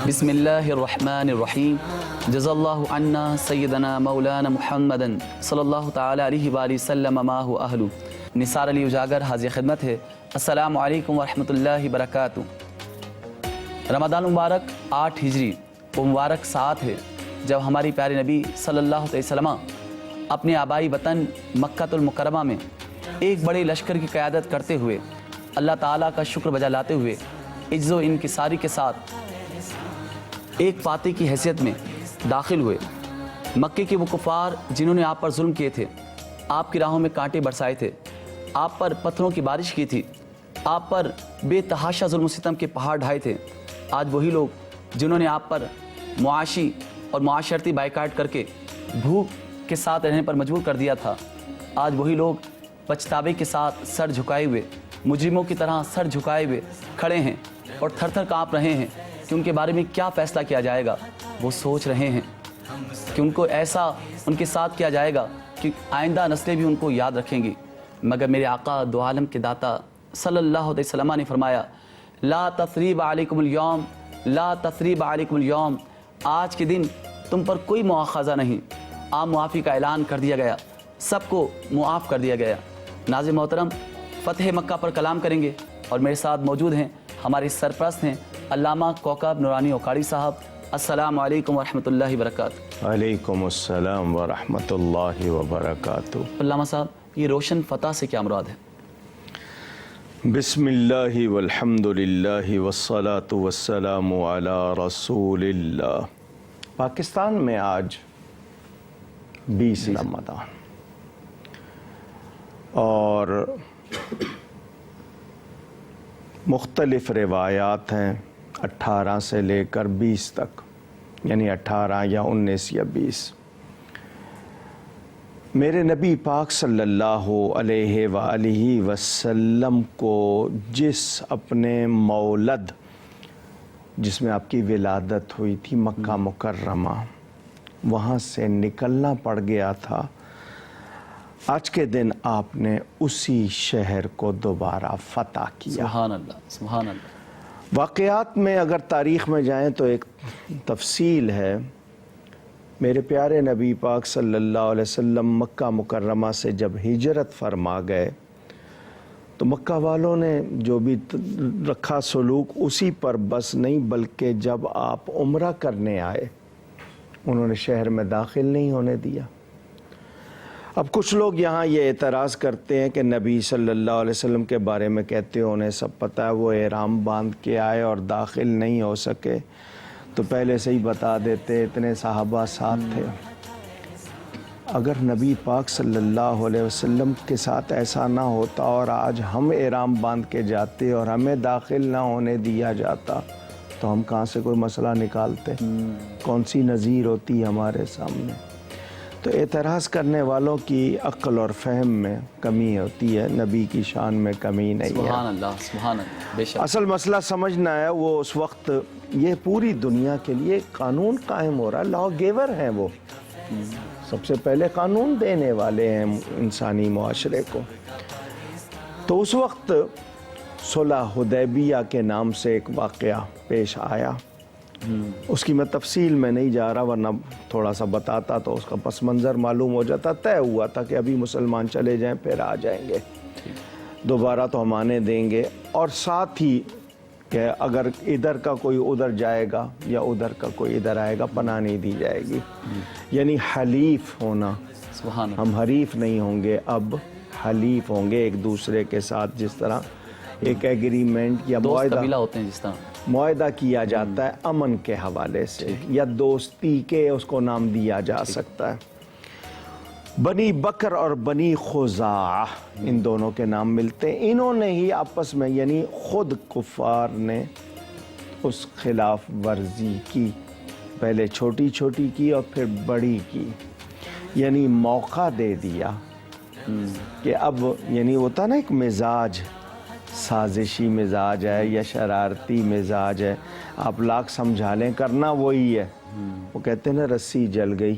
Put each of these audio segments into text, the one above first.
بسم اللہ الرحمن الرحیم جزا اللہ عنا سیدنا مولانا محمد صلی اللہ تعالی علیہ وآلہ وسلم ما هو اہلو۔ نثار علی اجاگر حاضر خدمت ہے۔ السلام علیکم ورحمۃ اللہ وبرکاتہ۔ رمضان مبارک 8 ہجری وہ مبارک ساتھ ہے جب ہماری پیارے نبی صلی اللہ علیہ وسلم اپنے آبائی وطن مکہ المکرمہ میں ایک بڑے لشکر کی قیادت کرتے ہوئے اللہ تعالیٰ کا شکر بجا لاتے ہوئے عجز و انکساری کے ساتھ ایک فاتح کی حیثیت میں داخل ہوئے۔ مکے کے وہ کفار جنہوں نے آپ پر ظلم کیے تھے، آپ کی راہوں میں کانٹے برسائے تھے، آپ پر پتھروں کی بارش کی تھی، آپ پر بے تحاشا ظلم و ستم کے پہاڑ ڈھائے تھے، آج وہی لوگ جنہوں نے آپ پر معاشی اور معاشرتی بائیکاٹ کر کے بھوک کے ساتھ رہنے پر مجبور کر دیا تھا، آج وہی لوگ پچھتاوے کے ساتھ سر جھکائے ہوئے مجرموں کی طرح سر جھکائے ہوئے کھڑے ہیں اور تھر تھر کانپ رہے ہیں کہ ان کے بارے میں کیا فیصلہ کیا جائے گا۔ وہ سوچ رہے ہیں کہ ان کو ایسا ان کے ساتھ کیا جائے گا کہ آئندہ نسلیں بھی ان کو یاد رکھیں گی، مگر میرے آقا دو عالم کے داتا صلی اللہ علیہ وسلم نے فرمایا لا تثریب علیکم اليوم، لا تثریب علیکم اليوم، آج کے دن تم پر کوئی مواخذہ نہیں۔ عام معافی کا اعلان کر دیا گیا، سب کو معاف کر دیا گیا۔ ناظرین محترم، فتح مکہ پر کلام کریں گے اور میرے ساتھ موجود ہیں ہمارے سرپرست ہیں علامہ کوکب نورانی اوکاڑی صاحب۔ السلام علیکم ورحمۃ اللہ وبرکاتہ۔ وعلیکم السلام ورحمۃ اللہ وبرکاتہ۔ علامہ صاحب، یہ روشن فتح سے کیا مراد ہے؟ بسم اللہ والحمد للہ والصلاة والسلام علی رسول اللہ۔ پاکستان میں آج 20 رمضان اور مختلف روایات ہیں 18 سے لے کر 20 تک، یعنی 18 یا 19 یا 20۔ میرے نبی پاک صلی اللہ علیہ وآلہ وسلم کو جس اپنے مولد جس میں آپ کی ولادت ہوئی تھی مکہ مکرمہ، وہاں سے نکلنا پڑ گیا تھا، آج کے دن آپ نے اسی شہر کو دوبارہ فتح کیا۔ سبحان اللہ، سبحان اللہ۔ واقعات میں اگر تاریخ میں جائیں تو ایک تفصیل ہے۔ میرے پیارے نبی پاک صلی اللہ علیہ وسلم مکہ مکرمہ سے جب ہجرت فرما گئے تو مکہ والوں نے جو بھی رکھا سلوک اسی پر بس نہیں، بلکہ جب آپ عمرہ کرنے آئے انہوں نے شہر میں داخل نہیں ہونے دیا۔ اب کچھ لوگ یہاں یہ اعتراض کرتے ہیں کہ نبی صلی اللہ علیہ وسلم کے بارے میں کہتے ہیں انہیں سب پتہ ہے، وہ احرام باندھ کے آئے اور داخل نہیں ہو سکے، تو پہلے سے ہی بتا دیتے، اتنے صحابہ ساتھ تھے۔ اگر نبی پاک صلی اللہ علیہ وسلم کے ساتھ ایسا نہ ہوتا اور آج ہم احرام باندھ کے جاتے اور ہمیں داخل نہ ہونے دیا جاتا تو ہم کہاں سے کوئی مسئلہ نکالتے؟ کون سی نظیر ہوتی ہمارے سامنے؟ تو اعتراض کرنے والوں کی عقل اور فہم میں کمی ہوتی ہے، نبی کی شان میں کمی نہیں ہے۔ سبحان اللہ، سبحان اللہ، بے شک۔ اصل مسئلہ سمجھنا ہے، وہ اس وقت یہ پوری دنیا کے لیے قانون قائم ہو رہا ہے، لا گیور ہیں وہ، سب سے پہلے قانون دینے والے ہیں انسانی معاشرے کو۔ تو اس وقت صلح حدیبیہ کے نام سے ایک واقعہ پیش آیا، اس کی میں تفصیل میں نہیں جا رہا، ورنہ تھوڑا سا بتاتا تو اس کا پس منظر معلوم ہو جاتا۔ طے ہوا تھا کہ ابھی مسلمان چلے جائیں پھر آ جائیں گے، دوبارہ تو ہم آنے دیں گے، اور ساتھ ہی کہ اگر ادھر کا کوئی ادھر جائے گا یا ادھر کا کوئی ادھر آئے گا پناہ نہیں دی جائے گی، یعنی حلیف ہونا۔ سبحان اللہ۔ ہم حریف نہیں ہوں گے، اب حلیف ہوں گے ایک دوسرے کے ساتھ، جس طرح ایک ایگریمنٹ یا دوست قبیلہ ہوتے ہیں جس طرح معاہدہ کیا جاتا ہے امن کے حوالے سے، یا دوستی کے اس کو نام دیا جا سکتا ہے۔ بنی بکر اور بنی خزاعہ ان دونوں کے نام ملتے ہیں، انہوں نے ہی آپس میں، یعنی خود کفار نے اس خلاف ورزی کی، پہلے چھوٹی چھوٹی کی اور پھر بڑی کی، یعنی موقع دے دیا کہ اب، یعنی ہوتا نا ایک مزاج، سازشی مزاج ہے یا شرارتی مزاج ہے، آپ لاکھ سمجھا لیں کرنا وہی ہے۔ وہ کہتے ہیں نا رسی جل گئی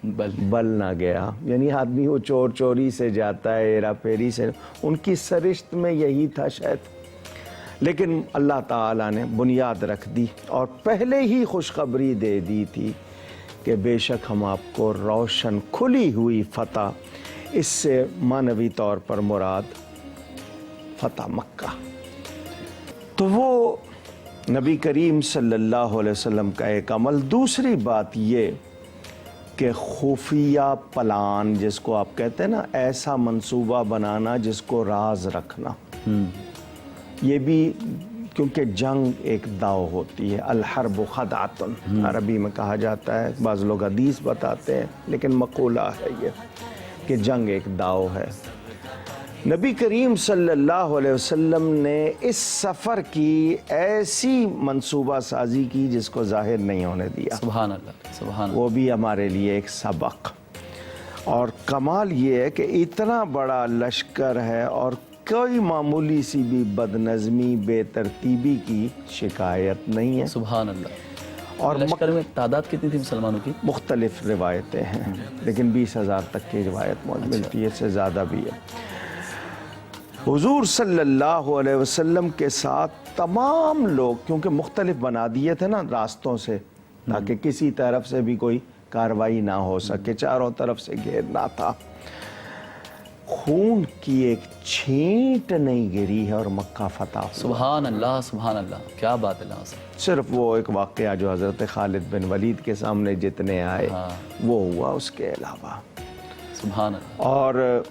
بل نہ گیا، یعنی آدمی وہ چور چوری سے جاتا ہے، ہیرا پھیری سے، ان کی سرشت میں یہی تھا شاید۔ لیکن اللہ تعالیٰ نے بنیاد رکھ دی اور پہلے ہی خوشخبری دے دی تھی کہ بے شک ہم آپ کو روشن کھلی ہوئی فتح، اس سے معنوی طور پر مراد فتح مکہ۔ تو وہ نبی کریم صلی اللہ علیہ وسلم کا ایک عمل۔ دوسری بات یہ کہ خفیہ پلان، جس کو آپ کہتے ہیں نا، ایسا منصوبہ بنانا جس کو راز رکھنا، یہ بھی کیونکہ جنگ ایک داؤ ہوتی ہے، الحرب خدعۃ عربی میں کہا جاتا ہے، بعض لوگ حدیث بتاتے ہیں لیکن مقولہ ہے یہ کہ جنگ ایک داؤ ہے۔ نبی کریم صلی اللہ علیہ وسلم نے اس سفر کی ایسی منصوبہ سازی کی جس کو ظاہر نہیں ہونے دیا، سبحان اللہ، سبحان اللہ۔ وہ بھی ہمارے لیے ایک سبق۔ اور کمال یہ ہے کہ اتنا بڑا لشکر ہے اور کوئی معمولی سی بھی بد نظمی، بے ترتیبی کی شکایت نہیں ہے۔ سبحان اللہ۔ اور لشکر میں تعداد کتنی تھی مسلمانوں کی؟ مختلف روایتیں ہیں لیکن 20,000 تک کی روایت ملتی ہے، اس سے زیادہ بھی ہے۔ حضور صلی اللہ علیہ وسلم کے ساتھ تمام لوگ، کیونکہ مختلف بنا دیے تھے نا راستوں سے تاکہ کسی طرف سے بھی کوئی کاروائی نہ ہو سکے، چاروں طرف سے گھیرنا تھا۔ خون کی ایک چھینٹ نہیں گری ہے اور مکہ فتح ہوا۔ سبحان اللہ، سبحان اللہ، کیا بات ہے اللہ سے۔ صرف وہ ایک واقعہ جو حضرت خالد بن ولید کے سامنے جتنے آئے وہ ہوا، اس کے علاوہ۔ سبحان اللہ۔ اور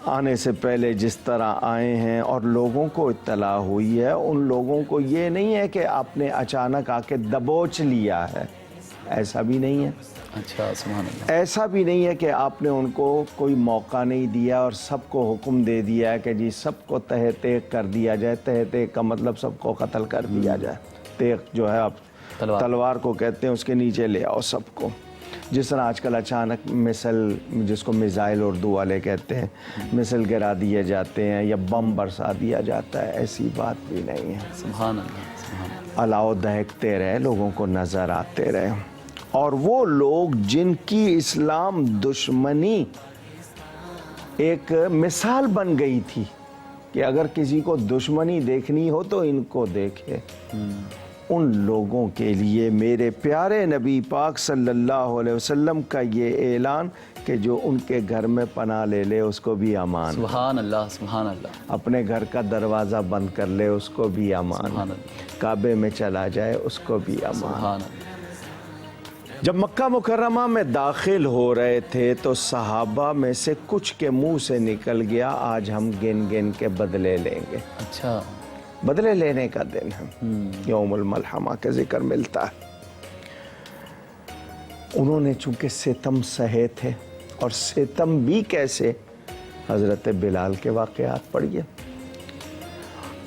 آنے سے پہلے جس طرح آئے ہیں اور لوگوں کو اطلاع ہوئی ہے، ان لوگوں کو یہ نہیں ہے کہ آپ نے اچانک آ کے دبوچ لیا ہے، ایسا بھی نہیں ہے۔ اچھا، سبحان اللہ۔ ایسا بھی نہیں ہے کہ آپ نے ان کو کوئی موقع نہیں دیا اور سب کو حکم دے دیا ہے کہ جی سب کو تہ تیغ کر دیا جائے۔ تہ تیغ کا مطلب سب کو قتل کر دیا جائے۔ تیغ جو ہے آپ تلوار کو کہتے ہیں، اس کے نیچے لے آؤ سب کو۔ جس طرح آج کل اچانک مثل، جس کو میزائل اردو والے کہتے ہیں، مثل گرا دیے جاتے ہیں یا بم برسا دیا جاتا ہے، ایسی بات بھی نہیں ہے۔ سبحان اللہ، سبحان اللہ۔ الاؤ دہکتے رہے، لوگوں کو نظر آتے رہے۔ اور وہ لوگ جن کی اسلام دشمنی ایک مثال بن گئی تھی کہ اگر کسی کو دشمنی دیکھنی ہو تو ان کو دیکھے، ان لوگوں کے لیے میرے پیارے نبی پاک صلی اللہ علیہ وسلم کا یہ اعلان کہ جو ان کے گھر میں پناہ لے لے اس کو بھی امان، سبحان اللہ، سبحان اللہ۔ اپنے گھر کا دروازہ بند کر لے اس کو بھی امان، سبحان اللہ، کعبے میں چلا جائے اس کو بھی امان۔ سبحان اللہ۔ جب مکہ مکرمہ میں داخل ہو رہے تھے تو صحابہ میں سے کچھ کے منہ سے نکل گیا، آج ہم گن گن کے بدلے لیں گے۔ اچھا، بدلے لینے کا دن ہے، یوم الملحمہ کا ذکر ملتا ہے۔ انہوں نے چونکہ ستم سہے تھے، اور ستم بھی کیسے، حضرت بلال کے واقعات پڑھیے،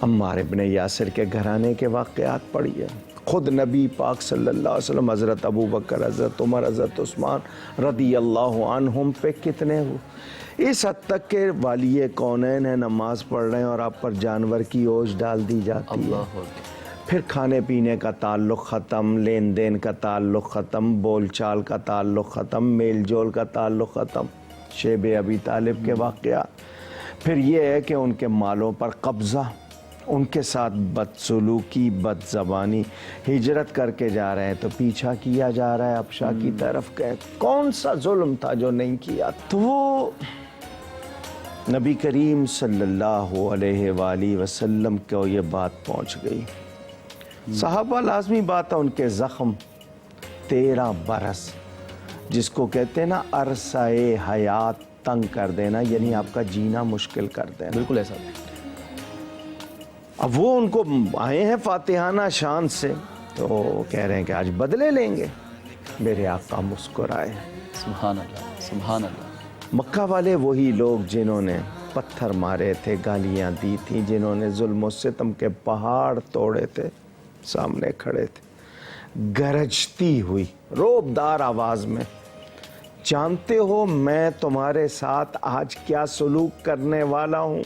عمار ابن یاسر کے گھرانے کے واقعات پڑھیے، خود نبی پاک صلی اللہ علیہ وسلم، حضرت ابو بکر، حضرت عمر، حضرت عثمان رضی اللہ عنہم پہ کتنے ہو، اس حد تک کہ والی کونین ہے، نماز پڑھ رہے ہیں اور آپ پر جانور کی اوجھ ڈال دی جاتی ہے۔ پھر کھانے پینے کا تعلق ختم، لین دین کا تعلق ختم، بول چال کا تعلق ختم، میل جول کا تعلق ختم، شیب ابی طالب کے واقعات۔ پھر یہ ہے کہ ان کے مالوں پر قبضہ، ان کے ساتھ بدسلوکی، بد زبانی، ہجرت کر کے جا رہے ہیں تو پیچھا کیا جا رہا ہے ابشا کی طرف، کہ کون سا ظلم تھا جو نہیں کیا۔ تو وہ نبی کریم صلی اللہ علیہ وآلہ وسلم کو یہ بات پہنچ گئی۔ صحابہ لازمی بات ہے، ان کے زخم 13 برس، جس کو کہتے ہیں نا عرصہ حیات تنگ کر دینا، یعنی آپ کا جینا مشکل کر دینا، بالکل ایسا۔ اب وہ ان کو آئے ہیں فاتحانہ شان سے تو کہہ رہے ہیں کہ آج بدلے لیں گے۔ میرے آقا مسکرائے۔ سبحان اللہ، سبحان اللہ۔ مکہ والے وہی لوگ جنہوں نے پتھر مارے تھے، گالیاں دی تھیں، جنہوں نے ظلم و ستم کے پہاڑ توڑے تھے، سامنے کھڑے تھے گرجتی ہوئی روبدار آواز میں، جانتے ہو میں تمہارے ساتھ آج کیا سلوک کرنے والا ہوں؟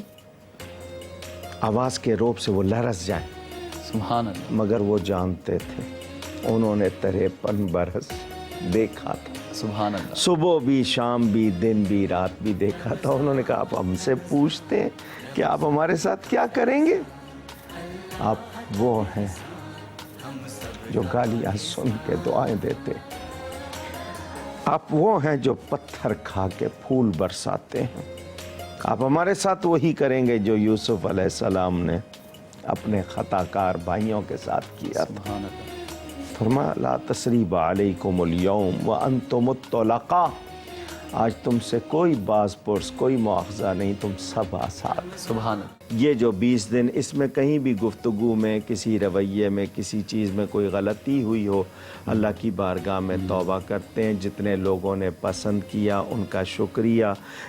آواز کے روب سے وہ لرز جائیں، سبحان اللہ۔ مگر وہ جانتے تھے، انہوں نے 53 برس دیکھا تھا، سبحان اللہ۔ صبح بھی، شام بھی، دن بھی، رات بھی دیکھا تھا۔ انہوں نے کہا آپ ہم سے پوچھتے ہیں کہ آپ ہمارے ساتھ کیا کریں گے؟ آپ وہ ہیں جو گالیاں سن کے دعائیں دیتے، آپ وہ ہیں جو پتھر کھا کے پھول برساتے ہیں۔ آپ ہمارے ساتھ وہی کریں گے جو یوسف علیہ السلام نے اپنے خطا کار بھائیوں کے ساتھ کیا تھا۔ سبحان اللہ۔ فرمایا لا تثریب علیکم اليوم وانتم الطلقاء، آج تم سے کوئی باز پرس، کوئی مواخذہ نہیں، تم سب آزاد۔ سبحان اللہ۔ یہ جو 20 دن اس میں کہیں بھی گفتگو میں، کسی رویے میں، کسی چیز میں کوئی غلطی ہوئی ہو، اللہ کی بارگاہ میں توبہ کرتے ہیں۔ جتنے لوگوں نے پسند کیا ان کا شکریہ،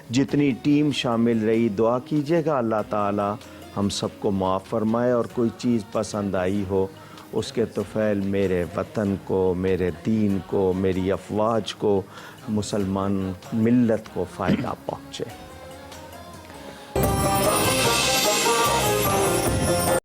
جتنی ٹیم شامل رہی، دعا کیجیے گا اللہ تعالی ہم سب کو معاف فرمائے، اور کوئی چیز پسند آئی ہو اس کے طفیل میرے وطن کو، میرے دین کو، میری افواج کو، مسلمان ملت کو فائدہ پہنچے۔